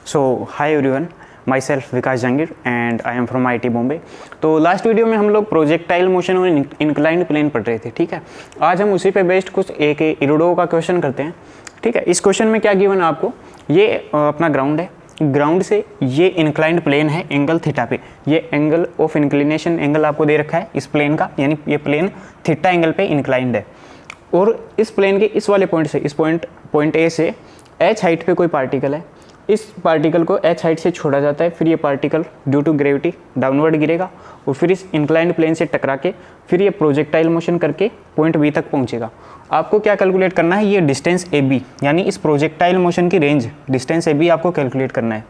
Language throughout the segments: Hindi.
So hi everyone, my self Vikas Jahangir and I am from IT Bombay. तो लास्ट वीडियो में हम लोग प्रोजेक्टाइल मोशन और इंक्लाइंड प्लेन पढ़ रहे थे। ठीक है, आज हम उसी पे बेस्ड कुछ एक इरोडो का क्वेश्चन करते हैं। ठीक है, इस क्वेश्चन में क्या गिवन है आपको, ये अपना ग्राउंड है, ग्राउंड से ये इंक्लाइंड प्लेन है एंगल थीटा पे, ये एंगल ऑफ इंक्लिनेशन एंगल आपको दे रखा है इस प्लेन का, यानी ये प्लेन थीटा एंगल पे इंक्लाइंड है। और इस प्लेन के इस वाले पॉइंट से, इस पॉइंट ए से h हाइट पे कोई पार्टिकल है, इस पार्टिकल को h हाइट से छोड़ा जाता है, फिर ये particle due to gravity downward गिरेगा और फिर इस इंक्लाइंड प्लेन से टकरा के फिर ये प्रोजेक्टाइल मोशन करके पॉइंट बी तक पहुंचेगा। आपको क्या कैलकुलेट करना है, ये डिस्टेंस ए बी, यानी इस प्रोजेक्टाइल मोशन की रेंज डिस्टेंस ए बी आपको कैलकुलेट करना है।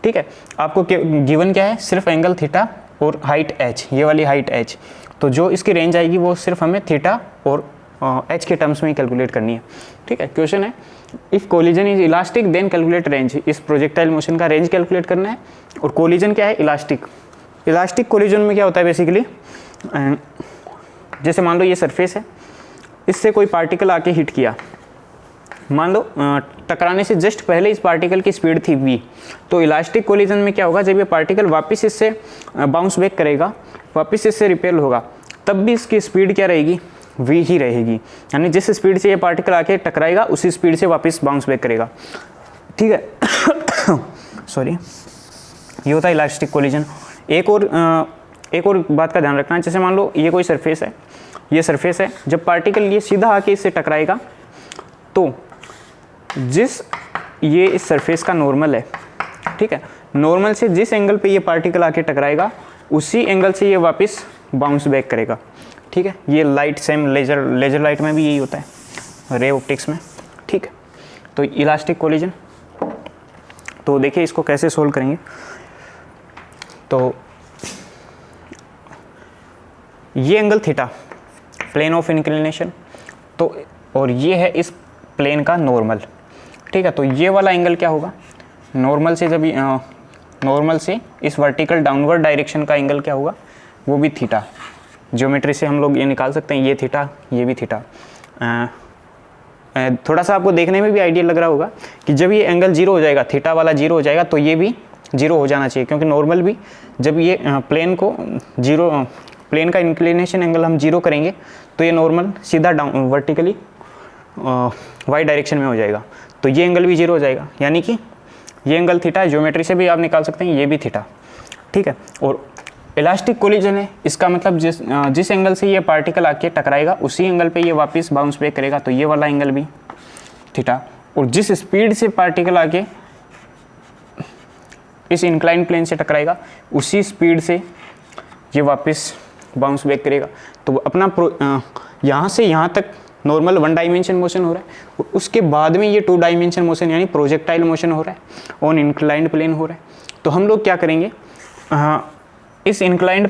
ठीक है, आपको गिवन क्या है, सिर्फ एंगल थीटा और हाइट h, ये वाली हाइट h। तो जो इसकी रेंज आएगी वो सिर्फ हमें थीटा और h के टर्म्स में ही कैलकुलेट करनी है। ठीक है, क्वेश्चन है if collision is elastic then calculate range, इस प्रोजेक्टाइल मोशन का रेंज कैलकुलेट करना है। और कोलिजन क्या है, इलास्टिक। इलास्टिक कोलिजन में क्या होता है बेसिकली, जैसे मान लो ये सरफेस है, इससे कोई पार्टिकल आके हिट किया, मान लो टकराने से जस्ट पहले इस पार्टिकल की स्पीड थी v, तो इलास्टिक कोलिजन में क्या होगा, जब ये पार्टिकल वापस इससे बाउंस बैक करेगा, वापस इससे रिपेल होगा, तब भी इसकी स्पीड क्या रहेगी, v ही रहेगी। यानी जिस स्पीड से ये पार्टिकल आके टकराएगा उसी स्पीड से वापस बाउंस बैक करेगा। ठीक है सॉरी, ये होता है इलास्टिक कोलिजन। एक और बात का ध्यान रखना है, जैसे मान लो ये कोई सरफेस है, ये सरफेस है, जब पार्टिकल ये सीधा आके इससे टकराएगा तो ये इस सरफेस का नॉर्मल है, ठीक है, नॉर्मल से जिस एंगल पे ये पार्टिकल आके टकराएगा उसी एंगल से ये वापस बाउंस बैक करेगा। ठीक है, ये लाइट सेम लेजर लाइट में भी यही होता है, रे ऑप्टिक्स में। ठीक है, तो इलास्टिक कोलिजन, तो देखिए इसको कैसे सोल्व करेंगे। तो ये angle theta, plane of inclination, तो और ये है इस प्लेन का नॉर्मल। ठीक है, तो ये वाला एंगल क्या होगा, नॉर्मल से जब नॉर्मल से इस वर्टिकल डाउनवर्ड डायरेक्शन का एंगल क्या होगा, वो भी थीटा। ज्योमेट्री से हम लोग ये निकाल सकते हैं, ये थीटा, ये भी थीटा। थोड़ा सा आपको देखने में भी आइडिया लग रहा होगा कि जब ये एंगल जीरो हो जाएगा, थीटा वाला जीरो हो जाएगा, तो ये भी जीरो हो जाना चाहिए, क्योंकि नॉर्मल भी जब ये प्लेन का इंक्लिनेशन एंगल हम जीरो करेंगे तो ये नॉर्मल सीधा डाउन वर्टिकली वाई डायरेक्शन में हो जाएगा, तो ये एंगल भी जीरो हो जाएगा, यानी कि ये एंगल थीटा है। ज्योमेट्री से भी आप निकाल सकते हैं, ये भी थीटा। ठीक है, और इलास्टिक कोलिजन है, इसका मतलब जिस एंगल से ये पार्टिकल आके टकराएगा उसी एंगल पे ये वापस बाउंस बैक करेगा, तो ये वाला एंगल भी थीटा। और जिस स्पीड से पार्टिकल आके इस इंक्लाइन प्लेन से टकराएगा उसी स्पीड से ये वापस बाउंस बैक करेगा। तो अपना यहाँ से यहाँ तक नॉर्मल वन डायमेंशन मोशन हो रहा है, और उसके बाद में ये टू डायमेंशन मोशन यानी प्रोजेक्टाइल मोशन हो रहा है, ऑन इंक्लाइंड प्लेन हो रहा है। तो हम लोग क्या करेंगे, इस इंक्लाइंड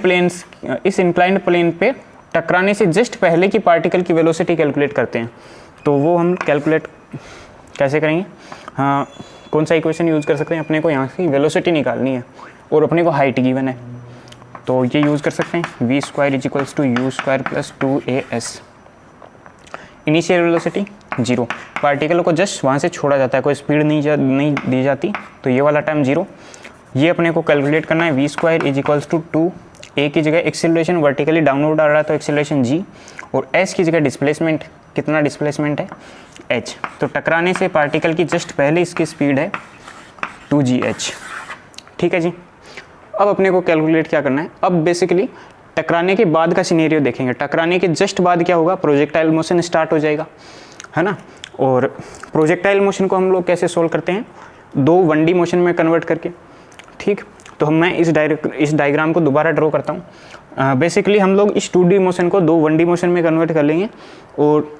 प्लेन पे टकराने से जस्ट पहले की पार्टिकल की वेलोसिटी कैलकुलेट करते हैं। तो वो हम कैलकुलेट कैसे करेंगे, कौन सा इक्वेशन यूज़ कर सकते हैं, अपने को यहाँ की वेलोसिटी निकालनी है और अपने को हाइट गिवन है, तो ये यूज़ कर सकते हैं v² = u² + 2as। Initial velocity 0, particle को जस्ट वहाँ से छोड़ा जाता है, कोई स्पीड नहीं दी जाती, तो ये वाला टाइम 0। ये अपने को कैलकुलेट करना है, v² = 2, a की जगह एक्सेलरेशन वर्टिकली डाउनवर्ड आ रहा है तो एक्सेलरेशन g, और s की जगह डिस्प्लेसमेंट, कितना डिस्प्लेसमेंट है h। तो टकराने से पार्टिकल की जस्ट पहले इसकी स्पीड है 2gh। ठीक है जी, अब अपने को कैलकुलेट क्या करना है, अब बेसिकली टकराने के बाद का सिनेरियो देखेंगे। टकराने के जस्ट बाद क्या होगा, प्रोजेक्टाइल मोशन स्टार्ट हो जाएगा, है ना। और प्रोजेक्टाइल मोशन को हम लोग कैसे सोल्व करते हैं, 2 1D मोशन में कन्वर्ट करके। ठीक, तो मैं इस डायग्राम को दोबारा ड्रॉ करता हूँ। बेसिकली हम लोग इस 2D मोशन को 2 1D मोशन में कन्वर्ट कर लेंगे, और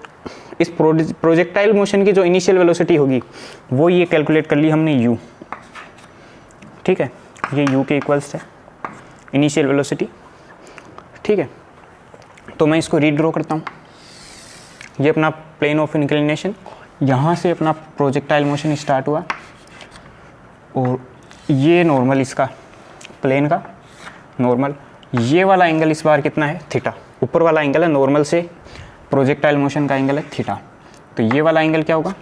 इस प्रोजेक्टाइल मोशन की जो इनिशियल वेलोसिटी होगी वो ये कैलकुलेट कर ली हमने u। ठीक है, ये u के इक्वल्स है इनिशियल वेलोसिटी। ठीक है, तो मैं इसको रीड्रॉ करता हूँ। ये अपना प्लेन ऑफ इंक्लिनेशन, यहाँ से अपना प्रोजेक्टाइल मोशन स्टार्ट हुआ, और ये नॉर्मल इसका प्लेन का नॉर्मल, ये वाला एंगल इस बार कितना है, थीटा। ऊपर वाला एंगल है नॉर्मल से प्रोजेक्टाइल मोशन का एंगल है थीटा, तो ये वाला एंगल क्या होगा,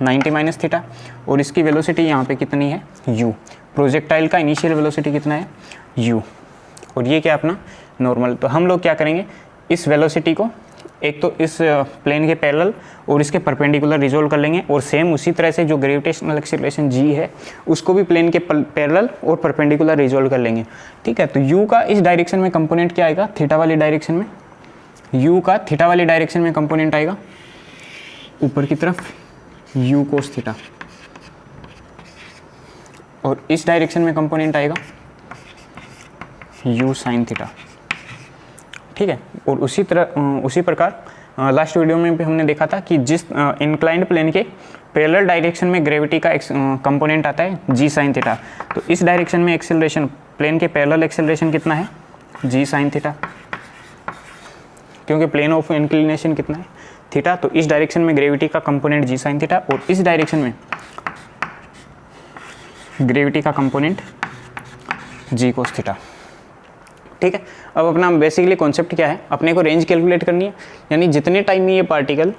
90 माइनस थीटा, और इसकी वेलोसिटी यहाँ पे कितनी है u, प्रोजेक्टाइल का इनिशियल वेलोसिटी कितना है u, और ये क्या अपना नॉर्मल। तो हम लोग क्या करेंगे, इस वेलोसिटी को एक तो इस प्लेन के पैरेलल और इसके परपेंडिकुलर रिजोल्व कर लेंगे, और सेम उसी तरह से जो ग्रेविटेशनल एक्सीलरेशन g है उसको भी प्लेन के पैरेलल और परपेंडिकुलर रिजोल्व कर लेंगे। ठीक है, तो u का इस डायरेक्शन में कंपोनेंट क्या आएगा, थीटा वाली डायरेक्शन में, u का थीटा वाली डायरेक्शन में कंपोनेंट आएगा ऊपर की तरफ u कोस थीटा, और इस डायरेक्शन में कंपोनेंट आएगा u साइन थीटा। ठीक है, और उसी प्रकार लास्ट वीडियो में भी हमने देखा था कि जिस इंक्लाइंड प्लेन के पैरेलल डायरेक्शन में ग्रेविटी का कंपोनेंट आता है g साइन थीटा, तो इस डायरेक्शन में एक्सेलरेशन, प्लेन के पैरेलल एक्सेलरेशन कितना है g साइन थीटा, क्योंकि प्लेन ऑफ इंक्लिनेशन कितना है थीटा, तो इस डायरेक्शन में ग्रेविटी का कंपोनेंट g साइन थीटा, और इस डायरेक्शन में ग्रेविटी का कंपोनेंट g कोस थीटा। ठीक है, अब अपना बेसिकली कॉन्सेप्ट क्या है, अपने को रेंज कैलकुलेट करनी है, यानी जितने टाइम में ये पार्टिकल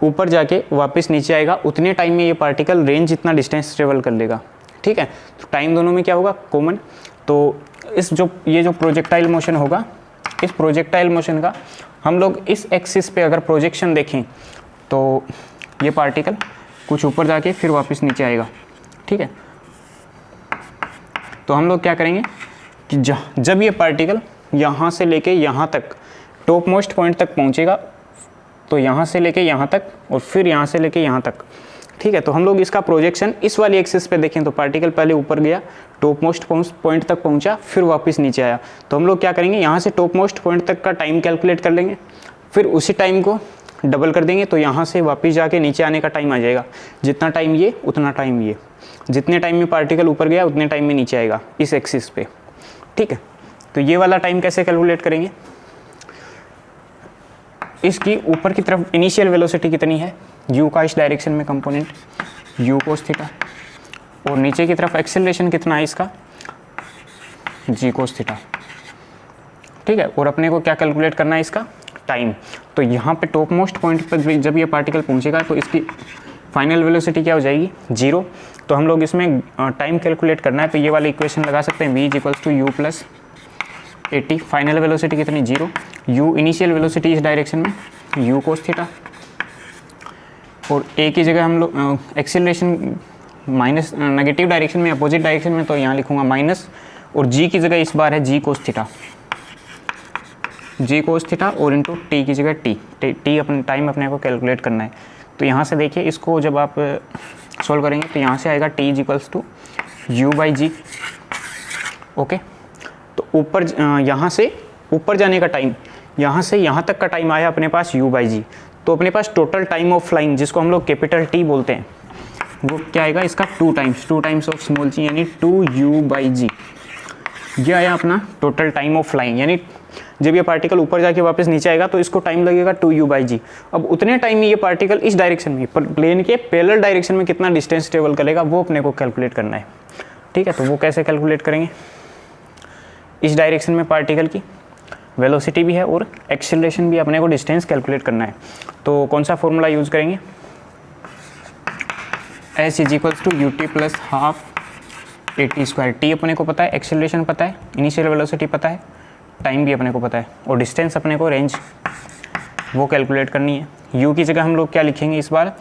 ऊपर जाके वापस नीचे आएगा उतने टाइम में ये पार्टिकल रेंज जितना डिस्टेंस ट्रेवल कर लेगा। ठीक है, तो टाइम दोनों में क्या होगा कॉमन, तो ये जो प्रोजेक्टाइल मोशन होगा, इस प्रोजेक्टाइल मोशन का हम लोग इस एक्सिस पे अगर प्रोजेक्शन देखें तो ये पार्टिकल कुछ ऊपर जाके फिर वापस नीचे आएगा। ठीक है, तो हम लोग क्या करेंगे कि जब ये पार्टिकल यहाँ से लेके यहाँ तक टॉप मोस्ट पॉइंट तक पहुँचेगा, तो यहाँ से लेके यहाँ तक और फिर यहाँ से लेके यहाँ तक। ठीक है, तो हम लोग इसका प्रोजेक्शन इस वाली एक्सिस पे देखें तो पार्टिकल पहले ऊपर गया, टॉप मोस्ट पॉइंट तक पहुँचा, फिर वापस नीचे आया, तो हम लोग क्या करेंगे, यहाँ से टॉप मोस्ट पॉइंट तक का टाइम कैलकुलेट कर लेंगे, फिर उसी टाइम को डबल कर देंगे, तो यहाँ से वापस जाके नीचे आने का टाइम आ जाएगा, जितना टाइम ये उतना टाइम ये, जितने टाइम में पार्टिकल ऊपर गया उतने टाइम में नीचे आएगा इस एक्सिस पे। ठीक है, तो ये वाला टाइम कैसे कैलकुलेट करेंगे, इसकी ऊपर की तरफ इनिशियल वेलोसिटी कितनी है u का इस डायरेक्शन में कंपोनेंट u कोस थीटा, और नीचे की तरफ एक्सेलरेशन कितना है इसका g कोस थीटा। ठीक है, और अपने को क्या कैलकुलेट करना है इसका टाइम, तो यहाँ पे टॉप मोस्ट पॉइंट पर जब ये पार्टिकल पहुँचेगा तो इसकी फाइनल वेलोसिटी क्या हो जाएगी 0, तो हम लोग इसमें टाइम कैलकुलेट करना है, तो ये वाली इक्वेशन लगा सकते हैं v equals to u plus 80, final velocity कितनी 0, u इनिशियल वेलोसिटी इस डायरेक्शन में u कोस थीटा, और a की जगह हम लोग एक्सेलरेशन माइनस नेगेटिव डायरेक्शन में अपोजिट डायरेक्शन में, तो यहाँ लिखूँगा माइनस, और g की जगह इस बार है g कोस थीटा, g कोस थीटा, और इंटू t की जगह t अपने टाइम अपने को कैलकुलेट करना है। तो यहाँ से देखिए, इसको जब आप सॉल्व करेंगे तो यहाँ से आएगा t equals to u by G. Okay, तो ऊपर यहाँ से ऊपर जाने का टाइम, यहाँ से यहाँ तक का टाइम आया अपने पास u बाई जी, तो अपने पास टोटल टाइम ऑफ फ्लाइंग जिसको हम लोग कैपिटल T बोलते हैं वो क्या आएगा इसका 2 टाइम्स ऑफ स्मॉल जी, यानी 2u बाई जी। ये आया अपना टोटल टाइम ऑफ फ्लाइंग, यानी जब ये पार्टिकल ऊपर जाके वापस नीचे आएगा तो इसको टाइम लगेगा 2u बाई जी। अब उतने टाइम में ये पार्टिकल इस डायरेक्शन में प्लेन के पैरेलल डायरेक्शन में कितना डिस्टेंस ट्रेवल करेगा वो अपने को कैलकुलेट करना है। ठीक है, तो वो कैसे कैलकुलेट करेंगे, इस डायरेक्शन में पार्टिकल की वेलोसिटी भी है और एक्सेलरेशन भी, अपने को डिस्टेंस कैलकुलेट करना है। तो कौन सा फॉर्मूला यूज़ करेंगे, s is equals to U T plus half A T square. T अपने को पता है, एक्सेलरेशन पता है, इनिशियल वेलोसिटी पता है, टाइम भी अपने को पता है, और डिस्टेंस अपने को रेंज वो कैलकुलेट करनी है। u की जगह हम लोग क्या लिखेंगे इस बार,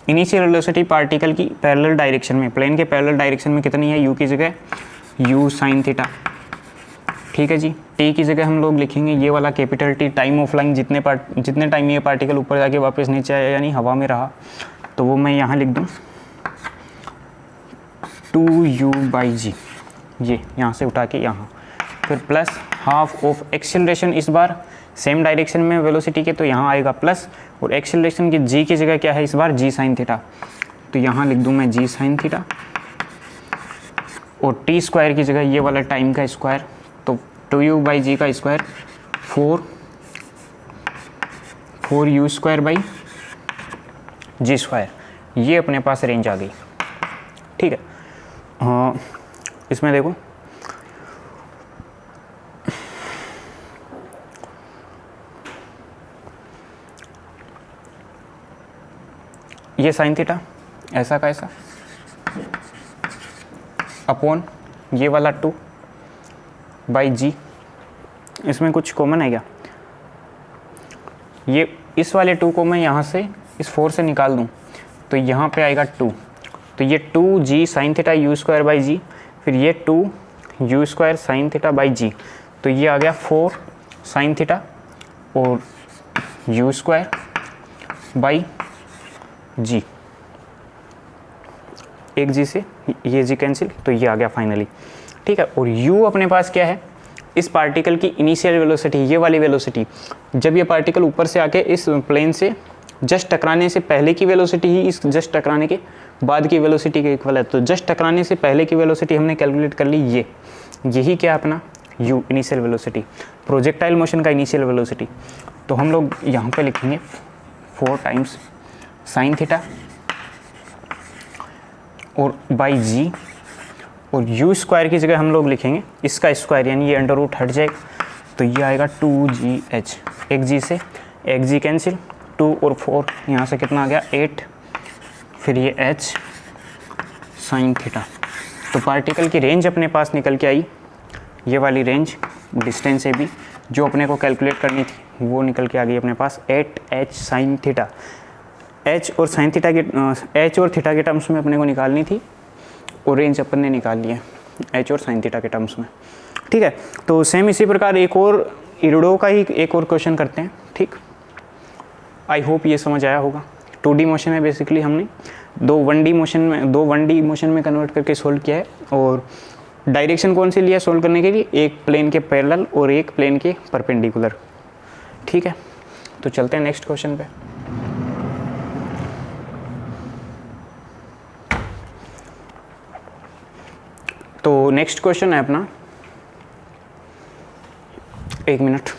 इनिशियल वेलोसिटी पार्टिकल की पैरेलल डायरेक्शन में, प्लेन के पैरेलल डायरेक्शन में कितनी है, u की जगह u साइन थीटा। ठीक है जी, t की जगह हम लोग लिखेंगे ये वाला capital T, time of flying, जितने टाइम में ये पार्टिकल ऊपर जाके वापस नीचे आया यानी हवा में रहा, तो वो मैं यहाँ लिख दूँ 2u बाई जी, ये यहाँ से उठा के यहाँ, फिर प्लस हाफ ऑफ एक्सेलरेशन, इस बार सेम डायरेक्शन में वेलोसिटी के, तो यहाँ आएगा प्लस, और एक्सेलरेशन की g की जगह क्या है इस बार g साइन थीटा, तो यहाँ लिख दूँ मैं g साइन थीटा, और t स्क्वायर की जगह ये वाला टाइम का स्क्वायर, तो 2u बाई जी का square 4u square by G square, ये अपने पास रेंज आ गई। ठीक है, इसमें देखो ये साइन थीटा ऐसा का ऐसा अपॉन ये वाला 2 बाई जी। इसमें कुछ कॉमन है क्या? ये इस वाले 2 को मैं यहाँ से इस 4 से निकाल दूँ तो यहाँ पे आएगा 2, तो ये 2 जी sine theta you square by जी, फिर ये 2 you square sign theta by जी, तो ये आ गया 4 साइन थीटा और यू स्क्वायर बाई जी, एक जी से ये जी कैंसिल, तो ये आ गया फाइनली। ठीक है, और u अपने पास क्या है? इस पार्टिकल की इनिशियल वेलोसिटी, ये वाली वेलोसिटी, जब ये पार्टिकल ऊपर से आके इस प्लेन से जस्ट टकराने से पहले की वेलोसिटी ही इस जस्ट टकराने के बाद की वेलोसिटी के इक्वल है। तो जस्ट टकराने से पहले की वेलोसिटी हमने कैलकुलेट कर ली, यही क्या है अपना u initial velocity, projectile motion का इनिशियल वेलोसिटी। तो हम लोग यहाँ पे लिखेंगे 4 टाइम्स साइन थीटा और बाई जी, और u स्क्वायर की जगह हम लोग लिखेंगे इसका स्क्वायर, यानी ये अंडर रूट हट जाएगा, तो ये आएगा 2gh, एक जी से एक जी कैंसिल, 2 और 4 यहाँ से कितना आ गया 8, फिर ये h साइन थीटा। तो पार्टिकल की रेंज अपने पास निकल के आई, ये वाली रेंज डिस्टेंस ए बी जो अपने को कैलकुलेट करनी थी वो निकल के आ गई अपने पास 8h साइन थीटा। h और साइन थीटा के h और थीटा के टर्म्स में अपने को निकालनी थी और रेंज अपन ने निकाल ली है h और साइन थीटा के टर्म्स में। ठीक है, तो सेम इसी प्रकार एक और इरुडो का ही एक और क्वेश्चन करते हैं। ठीक, आई होप ये समझ आया होगा। 2D मोशन है बेसिकली, हमने 2 1D मोशन में कन्वर्ट करके सोल्व किया है, और डायरेक्शन कौन सी लिया सोल्व करने के लिए? एक प्लेन के पैरेलल और एक प्लेन के परपेंडिकुलर। ठीक है, तो चलते हैं नेक्स्ट क्वेश्चन पे। तो नेक्स्ट क्वेश्चन है अपना, एक मिनट,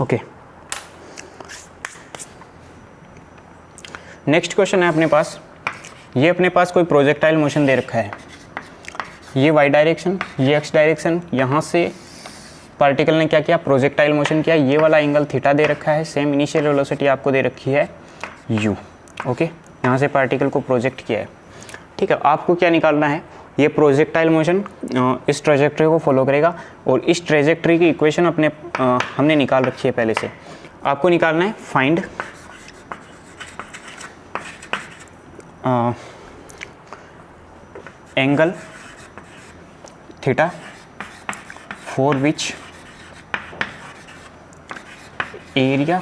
ओके। नेक्स्ट क्वेश्चन है अपने पास, ये अपने पास कोई प्रोजेक्टाइल मोशन दे रखा है, ये वाई डायरेक्शन, ये एक्स डायरेक्शन, यहाँ से पार्टिकल ने क्या किया? प्रोजेक्टाइल मोशन किया, ये वाला एंगल थीटा दे रखा है, सेम इनिशियल वेलोसिटी आपको दे रखी है u। ओके, यहाँ से पार्टिकल को प्रोजेक्ट किया है। ठीक है, आपको क्या निकालना है? ये प्रोजेक्टाइल मोशन इस ट्रेजेक्ट्री को फॉलो करेगा, और इस ट्रेजेक्ट्री की इक्वेशन हमने निकाल रखी है पहले से। आपको निकालना है find angle theta for which area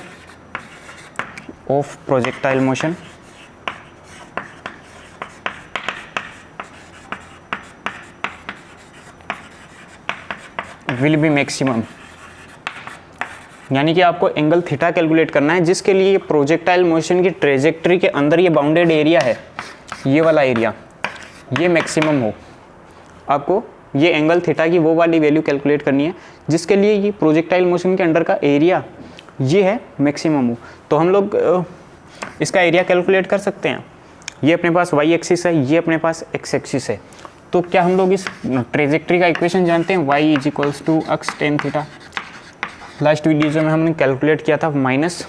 of projectile motion will be maximum. यानी कि आपको एंगल थीटा कैलकुलेट करना है जिसके लिए प्रोजेक्टाइल मोशन की ट्रेजेक्ट्री के अंदर ये बाउंडेड एरिया है, ये वाला एरिया, ये मैक्सिमम हो। आपको ये एंगल थीटा की वो वाली वैल्यू कैलकुलेट करनी है जिसके लिए ये प्रोजेक्टाइल मोशन के अंदर का एरिया ये है मैक्सिमम हो। तो हम लोग इसका एरिया कैलकुलेट कर सकते हैं। ये अपने पास वाई एक्सिस है, ये अपने पास एक्स एक्सिस है। तो क्या हम लोग इस ट्रेजेक्ट्री का इक्वेशन जानते हैं? y is equals to X tan theta. Last video में हमने कैलकुलेट किया था minus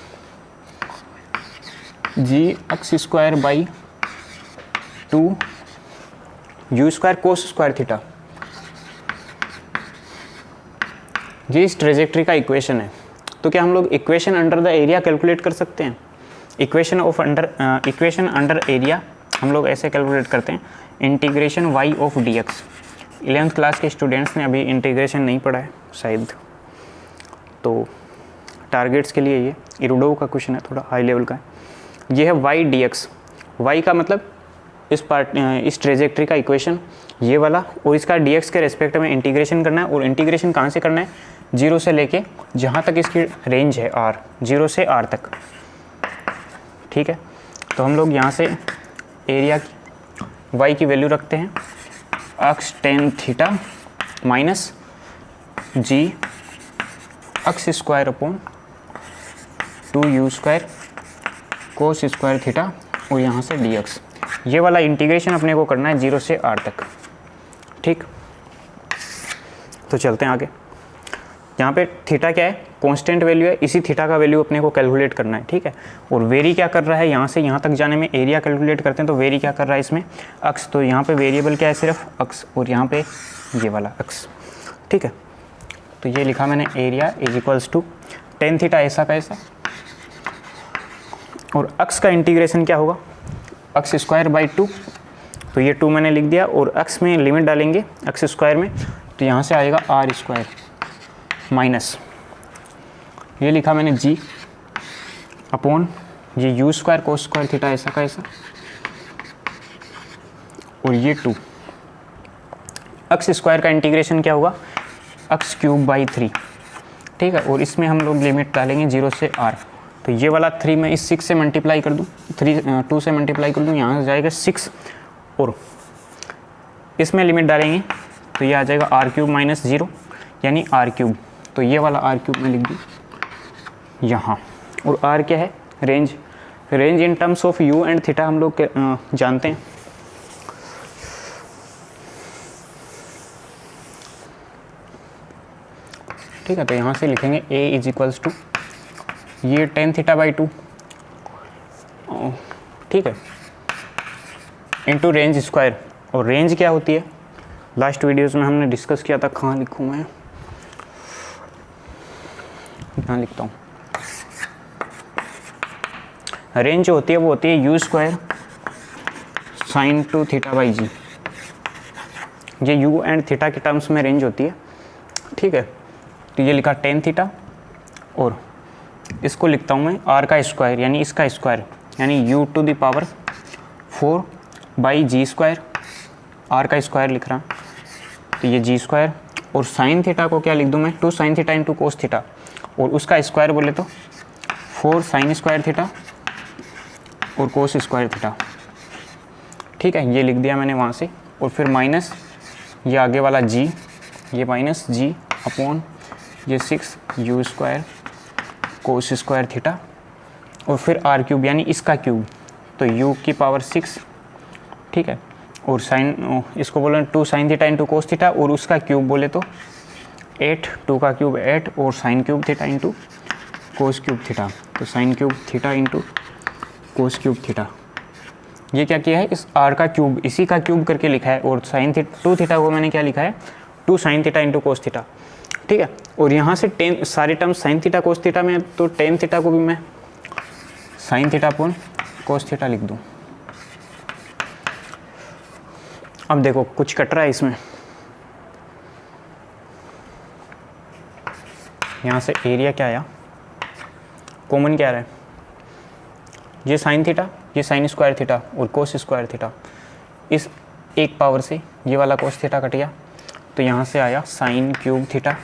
ji X square by 2 you square cos square theta. ये इस ट्रेजेक्ट्री का इक्वेशन है। तो क्या हम लोग equation under the area calculate कर सकते हैं? इक्वेशन अंडर एरिया हम लोग ऐसे कैलकुलेट करते हैं, integration y of dx। 11th class के स्टूडेंट्स ने अभी इंटीग्रेशन नहीं पढ़ा है शायद, तो टारगेट्स के लिए ये इरुडो का क्वेश्चन है, थोड़ा हाई लेवल का है। ये है y dx, y का मतलब इस ट्रेजेक्ट्री का इक्वेशन ये वाला, और इसका dx के रेस्पेक्ट में इंटीग्रेशन करना है। और इंटीग्रेशन कहाँ से करना है? 0 से लेके जहाँ तक इसकी रेंज है r, 0 से r तक। ठीक है, तो हम लोग यहाँ से एरिया की y की वैल्यू रखते हैं x tan theta minus ji X square upon 2 you square cos square theta, और यहाँ से dx। ये वाला इंटीग्रेशन अपने को करना है 0 से r तक। ठीक, तो चलते हैं आगे। यहाँ पे थीटा क्या है, कांस्टेंट वैल्यू है, इसी थीटा का वैल्यू अपने को कैलकुलेट करना है, ठीक है। और वेरी क्या कर रहा है, यहाँ से यहाँ तक जाने में एरिया कैलकुलेट करते हैं, तो वेरी क्या कर रहा है इसमें, अक्स। तो यहाँ पे वेरिएबल क्या है, सिर्फ अक्स, और यहाँ पे ये वाला अक्स, ठीक है। तो ये लिखा मैंने, area is equals to tan theta ऐसा का ऐसा, और अक्स का इंटीग्रेशन क्या होगा, अक्स स्क्वायर बाई 2, तो ये 2 मैंने लिख दिया, और अक्स में लिमिट डालेंगे अक्स स्क्वायर में, तो यहाँ से आएगा आर स्क्वायर माइनस, ये लिखा मैंने जी अपॉन ये you square cos square theta ऐसा का ऐसा, और ये 2 अक्स स्क्वायर का इंटीग्रेशन क्या होगा, अक्स क्यूब बाई 3, ठीक है। और इसमें हम लोग लिमिट डालेंगे 0 से r, तो ये वाला 3 मैं इस 6 से मल्टीप्लाई कर दूँ, 2 से मल्टीप्लाई कर दूँ, यहाँ से जाएगा 6, और इसमें लिमिट डालेंगे तो ये आ जाएगा r क्यूब माइनस 0 यानी r क्यूब, तो ये वाला r क्यूब में लिख दूँ यहाँ। और r क्या है, range, range in terms of u and theta हम लोग जानते हैं, ठीक है। तो यहाँ से लिखेंगे a इज इक्वल्स टू ये टेन थीटा बाई 2, ठीक है, इंटू रेंज स्क्वायर। और रेंज क्या होती है, लास्ट वीडियोस में हमने डिस्कस किया था, कहाँ लिखूँ मैं, यहाँ लिखता हूँ। रेंज जो होती है वो होती है u square sine 2 theta by g, ये यू एंड थीटा के टर्म्स में रेंज होती है, ठीक है। तो ये लिखा टेन थीटा, और इसको लिखता हूँ मैं आर का स्क्वायर यानी इसका स्क्वायर, यानी U to the power 4 by G square, R का स्क्वायर लिख रहा, तो ये जी स्क्वायर, और साइन थीटा को क्या लिख दूँ मैं, 2 sine theta into cos theta, और उसका स्क्वायर बोले तो 4 साइन स्क्वायर थीटा और कोस स्क्वायर थीटा, ठीक है। ये लिख दिया मैंने वहाँ से, और फिर माइनस ये आगे वाला जी, ये माइनस जी अपॉन ये 6 you square cos square theta, और फिर आर क्यूब यानी इसका क्यूब, तो यू की पावर 6, ठीक है। और साइन, इसको बोले 2 sine theta into cos theta, और उसका क्यूब बोले तो 8, 2 का क्यूब 8, और sine cube theta into cos cube theta, तो sine cube theta into cos cube theta. ये क्या किया है, इस आर का क्यूब इसी का क्यूब करके लिखा है, और साइन 2 थीटा को मैंने क्या लिखा है, 2 sine theta into cos theta, ठीक है। और यहाँ से 10 सारे terms sine theta cos theta में, तो टेन थीटा को भी मैं sine theta upon cos theta लिख दूँ। अब देखो कुछ कट रहा है इसमें, यहाँ से एरिया क्या आया, कॉमन क्या रहा है, ये साइन थीटा, ये साइन स्क्वायर थीटा और कोस स्क्वायर थीटा, इस एक पावर से ये वाला कोस थीटा कट गया, तो यहाँ से आया साइन क्यूब थीटा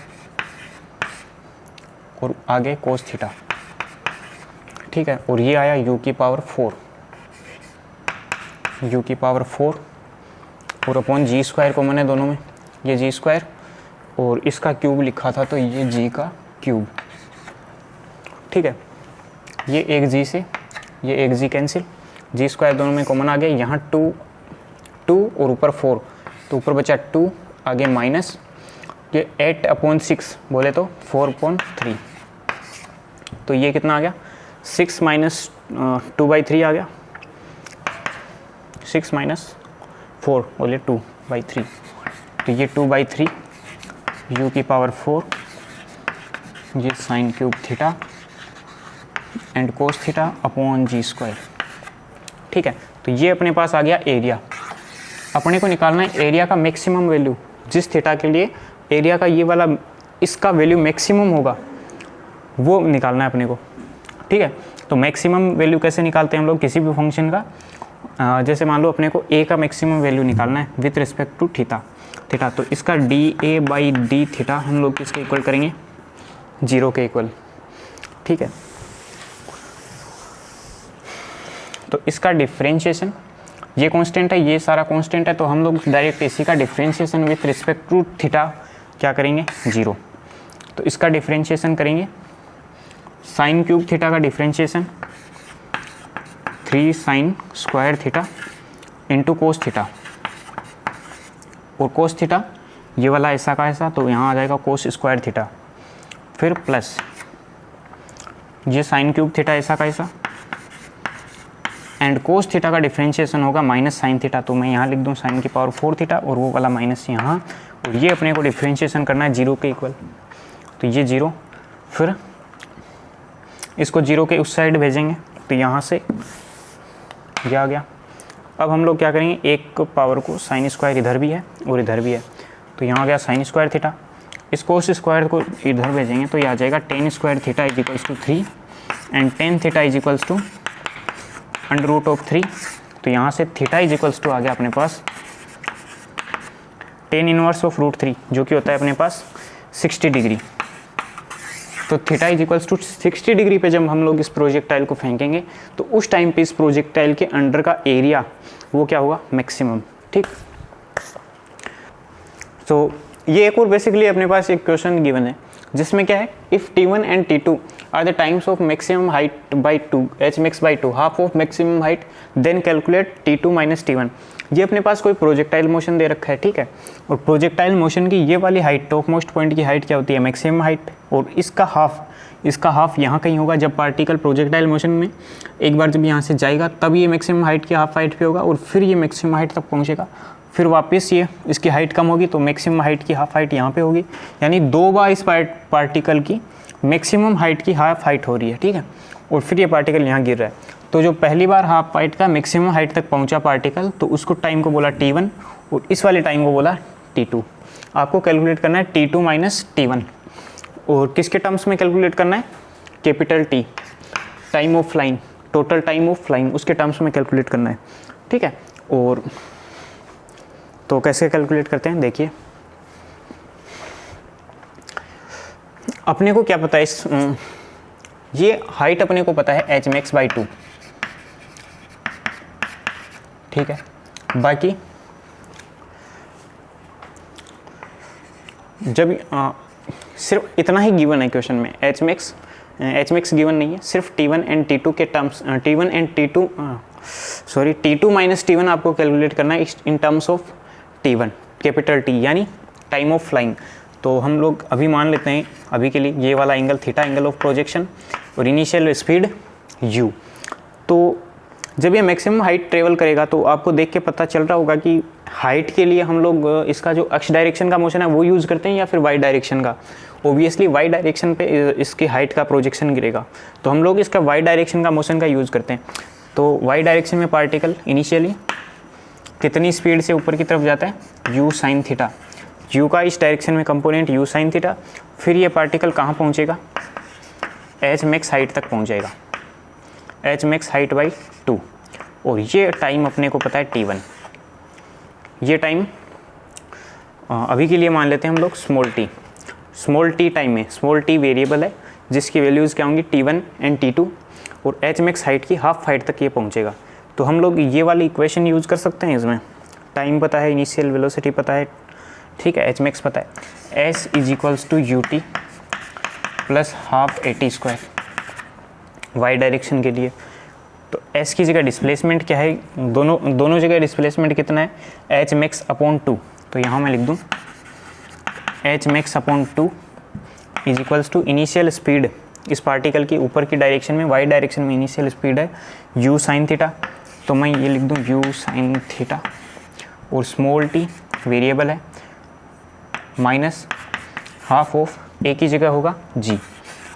और आगे कोस थीटा, ठीक है। और ये आया u की पावर 4, u की पावर 4, और अपॉन जी स्क्वायर को मैंने दोनों में, ये जी स्क्वायर और इसका क्यूब लिखा था, तो ये जी का क्यूब, ठीक है। ये एक जी से ये एक जी कैंसिल, जी स्क्वायर दोनों में कॉमन आ गया, यहाँ 2 और ऊपर 4, तो ऊपर बचा 2, आगे माइनस ये 8/6 बोले तो 4/3, तो ये कितना आ गया, 6 माइनस 2/3 आ गया, 6 माइनस 4 बोले 2/3, तो ये 2/3 u की पावर 4, ये sine cube theta and cos theta upon G square, ठीक है। तो ये अपने पास आ गया एरिया। अपने को निकालना है एरिया का मैक्सिमम वैल्यू, जिस थीटा के लिए एरिया का ये वाला इसका वैल्यू मैक्सिमम होगा वो निकालना है अपने को, ठीक है। तो मैक्सिमम वैल्यू कैसे निकालते हैं हम लोग किसी भी फंक्शन का, जैसे मान लो अपने को a का मैक्सिमम वैल्यू निकालना है विथ रिस्पेक्ट टू थीटा, तो इसका dA बाई डी थीटा हम लोग किसके इक्वल करेंगे, 0 के इक्वल, ठीक है। तो इसका डिफ्रेंशिएशन, ये कांस्टेंट है, ये सारा कांस्टेंट है, तो हम लोग डायरेक्ट इसी का differentiation with respect to theta क्या करेंगे, 0। तो इसका डिफ्रेंशिएशन करेंगे, साइन क्यूब थीटा का differentiation 3 sine square theta into cos theta, और कोस थीटा ये वाला ऐसा का ऐसा, तो यहाँ आ जाएगा कोस स्क्वायर थीटा, फिर प्लस ये साइन क्यूब थीटा ऐसा का ऐसा, एंड कोस थीटा का डिफ्रेंशिएशन होगा माइनस साइन थीटा, तो मैं यहाँ लिख दूँ साइन की पावर 4 थीटा और वो वाला माइनस यहाँ, और ये अपने को डिफ्रेंशिएशन करना है 0 के इक्वल, तो ये 0, फिर इसको 0 के उस साइड भेजेंगे, तो यहाँ से ये आ गया। अब हम लोग क्या करेंगे, एक पावर को साइन स्क्वायर इधर भी है और इधर भी है, तो यहाँ आ गया साइन स्क्वायर थीटा, इस कोस स्क्वायर को इधर भेजेंगे तो ये आ जाएगा tan square theta is equals to 3 and tan theta is equals to under root of 3, तो यहाँ से थीटा इज इक्वल्स टू आ गया अपने पास टेन इनवर्स ऑफ रूट 3 जो कि होता है अपने पास 60 डिग्री। तो theta is equals to 60 degree पे जब हम लोग इस प्रोजेक्टाइल को फेंकेंगे तो उस टाइम पे इस प्रोजेक्टाइल के अंडर का एरिया वो क्या होगा, मैक्सिमम। ठीक, तो ये एक और बेसिकली अपने पास एक क्वेश्चन गिवन है जिसमें क्या है, if T1 and T2 are the times of maximum height by 2 h max by 2 half of maximum height then calculate T2 minus T1। ये अपने पास कोई प्रोजेक्टाइल मोशन दे रखा है, ठीक है, और प्रोजेक्टाइल मोशन की ये वाली हाइट, टॉप मोस्ट पॉइंट की हाइट क्या होती है, मैक्सिमम हाइट, और इसका हाफ यहाँ कहीं होगा। जब पार्टिकल प्रोजेक्टाइल मोशन में एक बार जब यहाँ से जाएगा तब ये मैक्सिमम हाइट की हाफ हाइट पे होगा और फिर ये मैक्सिमम हाइट तक पहुँचेगा, फिर वापस ये इसकी हाइट कम होगी तो मैक्सिमम हाइट की हाफ हाइट यहाँ पे होगी, यानी 2 बार इस पार्टिकल की मैक्सिमम हाइट की हाफ हाइट हो रही है, ठीक है, और फिर ये पार्टिकल यहाँ गिर रहा है। तो जो पहली बार हाफ हाइट का मैक्सिमम हाइट तक पहुँचा पार्टिकल तो उसको टाइम को बोला T1 और इस वाले टाइम को बोला T2। आपको कैलकुलेट करना है T2 माइनस T1, और किसके टर्म्स में कैलकुलेट करना है, capital T, time of flying, total time of flying, उसके टर्म्स में कैलकुलेट करना है, ठीक है। और तो कैसे कैलकुलेट करते हैं, देखिए अपने को क्या पता है, ये हाइट अपने को पता है h max बाई 2, ठीक है, बाकी जब सिर्फ इतना ही गिवन है क्वेश्चन में, h max गिवन नहीं है, सिर्फ T1 एंड T2 के टर्म्स, T2 माइनस T1 आपको कैलकुलेट करना है इन terms of T1 capital T, यानी टाइम ऑफ फ्लाइंग। तो हम लोग अभी मान लेते हैं अभी के लिए ये वाला angle theta, angle of projection, और इनिशियल स्पीड u। तो जब ये मैक्सिमम हाइट ट्रेवल करेगा तो आपको देख के पता चल रहा होगा कि हाइट के लिए हम लोग इसका जो अक्ष डायरेक्शन का मोशन है वो यूज़ करते हैं या फिर वाई डायरेक्शन का। ओबियसली वाई डायरेक्शन पे इसकी हाइट का प्रोजेक्शन गिरेगा, तो हम लोग इसका वाई डायरेक्शन का मोशन का यूज़ करते हैं। तो वाई डायरेक्शन में पार्टिकल इनिशियली कितनी स्पीड से ऊपर की तरफ जाता है, u साइन थीटा, u का इस डायरेक्शन में कंपोनेंट u साइन थीटा, फिर ये पार्टिकल कहाँ पहुँचेगा, h max हाइट तक पहुँच जाएगा, h max हाइट बाई 2, और ये टाइम अपने को पता है T1। ये टाइम अभी के लिए मान लेते हैं हम लोग स्मॉल t टाइम में, स्मॉल t वेरिएबल है जिसकी वैल्यूज़ क्या होंगी T1 एंड T2, और h max हाइट की हाफ हाइट तक ये पहुँचेगा। तो हम लोग ये वाली इक्वेशन यूज़ कर सकते हैं, इसमें टाइम पता है, इनिशियल वेलोसिटी पता है, ठीक है, h max पता है, s is equals to ut plus half at square Y direction के लिए। तो s की जगह डिस्प्लेसमेंट क्या है, दोनों जगह डिस्प्लेसमेंट कितना है, h max अपॉन 2, तो यहाँ मैं लिख दूँ h max upon 2 is equals to initial speed इस पार्टिकल की ऊपर की डायरेक्शन में, वाई डायरेक्शन में इनिशियल स्पीड है u साइन थीटा, तो मैं ये लिख दूँ u साइन थीटा, और स्मॉल t वेरिएबल है, माइनस हाफ ऑफ a की जगह होगा g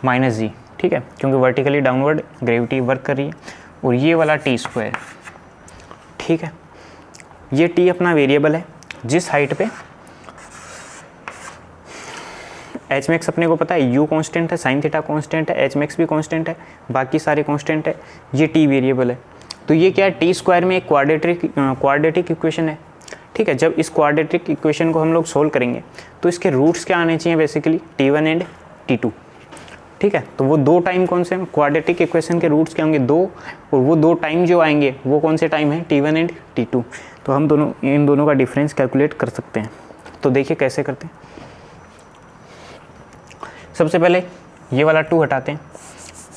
माइनस g, ठीक है, क्योंकि वर्टिकली डाउनवर्ड ग्रेविटी वर्क कर रही है, और ये वाला t स्क्वायर, ठीक है। ये t अपना वेरिएबल है जिस हाइट पे h max अपने को पता है, u कांस्टेंट है, साइन थीटा कांस्टेंट है, h max भी कांस्टेंट है, बाकी सारे कांस्टेंट है, ये t वेरिएबल है। तो ये क्या है, t स्क्वायर में एक क्वाड्रेटिक इक्वेशन है, ठीक है। जब इस क्वाड्रेटिक इक्वेशन को हम लोग सोल्व करेंगे तो इसके रूट्स क्या आने चाहिए, बेसिकली T1 एंड T2, ठीक है। तो वो 2 टाइम कौन से हैं, क्वाड्रेटिक इक्वेशन के रूट्स क्या होंगे 2, और वो 2 टाइम जो आएंगे वो कौन से टाइम है, T1 एंड T2। तो हम इन दोनों का डिफरेंस कैलकुलेट कर सकते हैं। तो देखिए कैसे करते हैं। सबसे पहले ये वाला 2 हटाते हैं,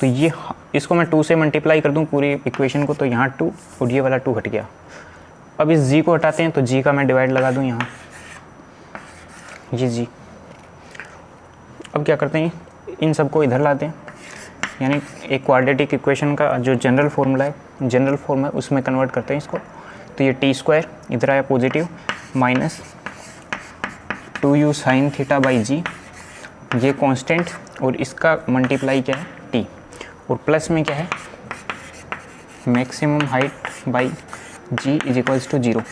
तो ये इसको मैं 2 से मल्टीप्लाई कर दूं पूरी इक्वेशन को, तो यहाँ 2 और ये वाला 2 हट गया। अब इस g को हटाते हैं, तो g का मैं डिवाइड लगा दूं यहाँ, ये जी। अब क्या करते हैं, इन सबको इधर लाते हैं, यानी एक क्वाड्रेटिक इक्वेशन का जो जनरल फॉर्मूला है, जनरल फॉर्म है, उसमें कन्वर्ट करते हैं इसको। तो ये टी स्क्वायर इधर आया positive, minus 2u sine theta by g, ये कांस्टेंट, और इसका मल्टीप्लाई क्या है टी, और प्लस में क्या है maximum height by G is equals to 0।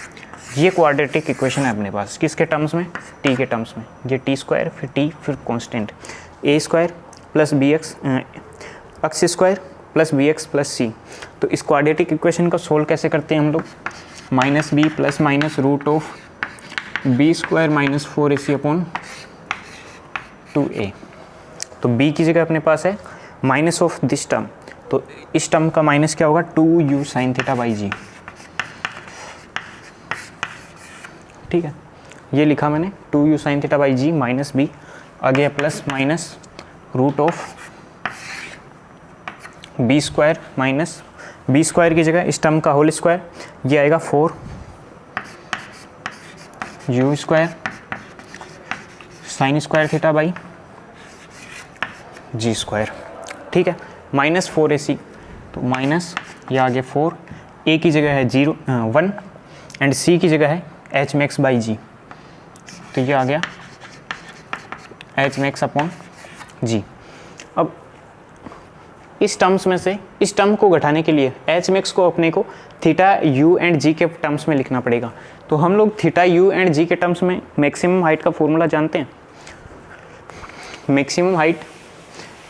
ये क्वाड्रेटिक इक्वेशन है अपने पास, किसके टर्म्स में, टी के टर्म्स में। ये टी स्क्वायर फिर टी फिर constant a square plus b x x square plus b x plus c. तो इस क्वाड्रेटिक इक्वेशन को सोल्व कैसे करते हैं हम लोग, minus B plus minus root of B square minus 4ac upon 2a। तो b की जगह अपने पास है माइनस ऑफ दिस टर्म, तो इस टर्म का माइनस क्या होगा 2u साइन थीटा बाई जी। ठीक है, ये लिखा मैंने 2u sine theta by g minus b, आ गया plus minus root of B square minus b square की जगह इस टर्म का होल स्क्वायर, ये आएगा 4u square sine square theta by G square. ठीक है, माइनस 4ac, तो माइनस ये आगे 4, a की जगह है 1 एंड c की जगह है एच मैक्स बाई जी, तो ये आ गया एच मैक्स अपॉन जी। अब इस टर्म्स में से इस टर्म को घटाने के लिए एच मैक्स को अपने को थीटा यू एंड जी के टर्म्स में लिखना पड़ेगा। तो हम लोग थीटा यू एंड जी के टर्म्स में मैक्सिमम हाइट का फॉर्मूला जानते हैं। Maximum height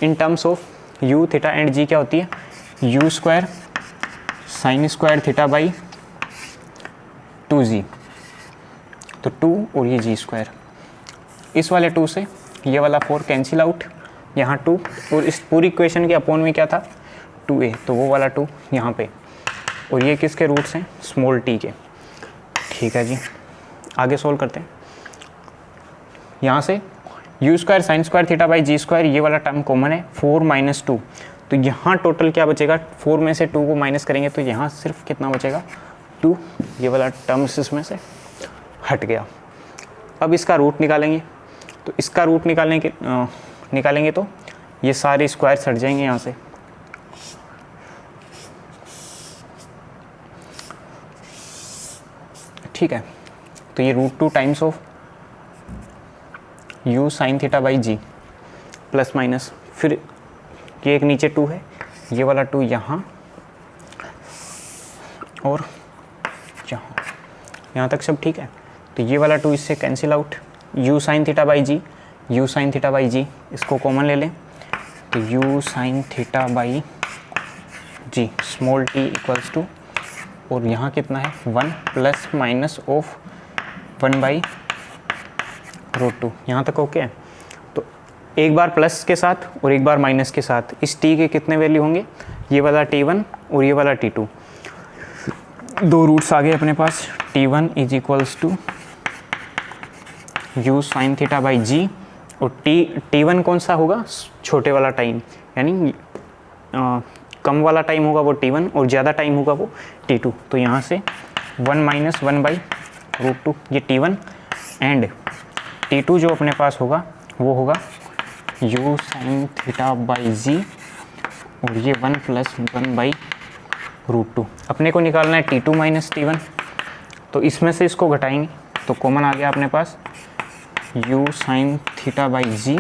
in terms of u theta and g क्या होती है, u square sine square theta by 2g, तो 2 और ये जी स्क्वायर, इस वाले 2 से ये वाला 4 कैंसिल आउट, यहाँ 2, और इस पूरी इक्वेशन के अपोन में क्या था 2a, तो वो वाला 2 यहाँ पे, और ये किसके रूट्स हैं स्मॉल t के। ठीक है जी, आगे सोल्व करते हैं। यहाँ से U square sine square theta by G square, ये वाला टर्म कॉमन है 4 माइनस 2, तो यहाँ टोटल क्या बचेगा, 4 में से 2 को माइनस करेंगे तो यहाँ सिर्फ कितना बचेगा 2, ये वाला टर्म इसमें से हट गया। अब इसका रूट निकालेंगे, तो इसका रूट निकालेंगे तो ये सारे स्क्वायर हट जाएंगे यहाँ से। ठीक है, तो ये √2 times of u sine theta by G plus minus, फिर ये एक नीचे 2 है, ये वाला 2 यहाँ और यहाँ तक सब ठीक है। तो ये वाला 2 इससे cancel out, u sine theta by g, u sine theta by g इसको कॉमन ले लें, तो u sine theta by g small t equals to, और यहाँ कितना है 1 प्लस माइनस ऑफ 1/√2, यहाँ तक ओके है। तो एक बार प्लस के साथ और एक बार माइनस के साथ इस t के कितने वैल्यू होंगे, ये वाला t1 और ये वाला t2, दो रूट्स आ गए अपने पास, t1 is equals to u sine theta by g, और t1 कौन सा होगा छोटे वाला टाइम, यानी कम वाला टाइम होगा वो t1 और ज़्यादा टाइम होगा वो t2। तो यहाँ से 1 माइनस 1/√2 ये t1, एंड t2 जो अपने पास होगा वो होगा u sine theta by g, और ये 1 प्लस 1/√2। अपने को निकालना है t2 माइनस t1, तो इसमें से इसको घटाएंगे तो कॉमन आ गया अपने पास u साइन थीटा बाई जी,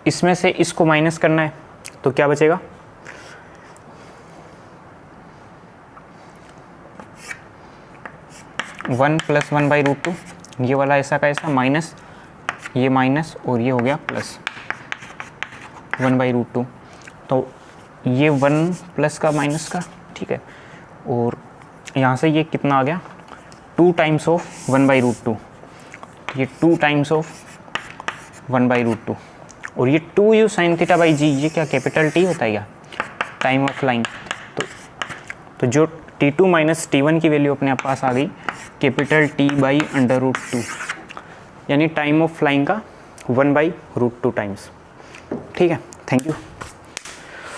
इसमें से इसको माइनस करना है तो क्या बचेगा 1 प्लस 1/√2, ये वाला ऐसा का ऐसा माइनस, ये माइनस और ये हो गया प्लस 1/√2, तो ये 1 प्लस का माइनस का, ठीक है। और यहाँ से ये कितना आ गया 2 टाइम्स ऑफ 1/√2, ये 2 टाइम्स ऑफ 1/√2, और ये 2u sine theta by g, ये क्या कैपिटल T होता है क्या, टाइम ऑफ फ्लाइंग। तो जो t2 माइनस t1 की वैल्यू अपने पास आ गई कैपिटल T बाई √2, यानी टाइम ऑफ फ्लाइंग का 1/√2 टाइम्स। ठीक है, थैंक यू।